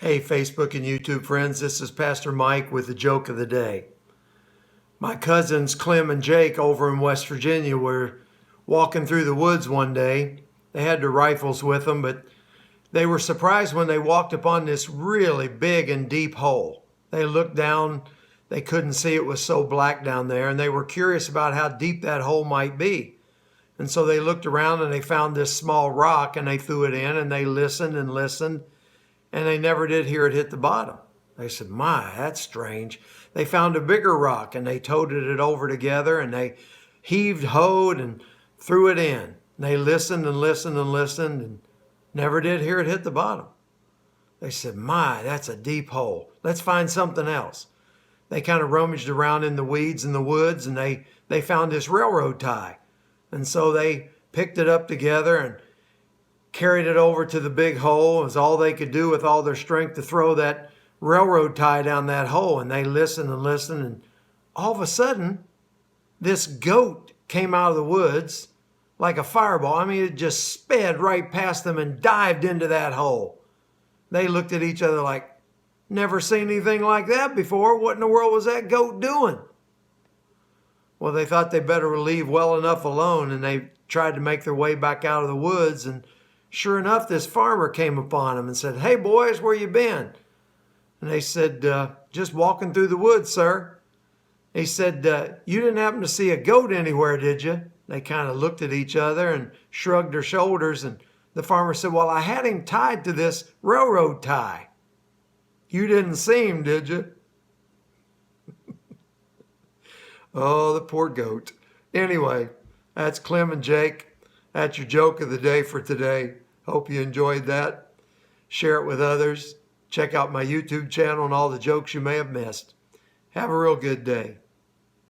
Hey, Facebook and YouTube friends, this is Pastor Mike with the joke of the day. My cousins Clem and Jake over in West Virginia were walking through the woods one day. They had their rifles with them, but they were surprised when they walked upon this really big and deep hole. They looked down, they couldn't see, it was so black down there, and they were curious about how deep that hole might be. And so they looked around and they found this small rock and they threw it in and they listened and listened. And they never did hear it hit the bottom. They said, my, that's strange. They found a bigger rock and they toted it over together and they heaved, hoed, and threw it in. And they listened and listened and listened and never did hear it hit the bottom. They said, my, that's a deep hole. Let's find something else. They kind of rummaged around in the weeds in the woods and they found this railroad tie. And so they picked it up together and carried it over to the big hole. It was all they could do with all their strength to throw that railroad tie down that hole. And they listened and listened. And all of a sudden, this goat came out of the woods like a fireball. I mean, it just sped right past them and dived into that hole. They looked at each other like, never seen anything like that before. What in the world was that goat doing? Well, they thought they better leave well enough alone. And they tried to make their way back out of the woods. And sure enough, this farmer came upon them and said, hey, boys, where you been? And they said, just walking through the woods, sir. He said, you didn't happen to see a goat anywhere, did you? They kind of looked at each other and shrugged their shoulders. And the farmer said, well, I had him tied to this railroad tie. You didn't see him, did you? Oh, the poor goat. Anyway, that's Clem and Jake. That's your joke of the day for today. Hope you enjoyed that. Share it with others. Check out my YouTube channel and all the jokes you may have missed. Have a real good day.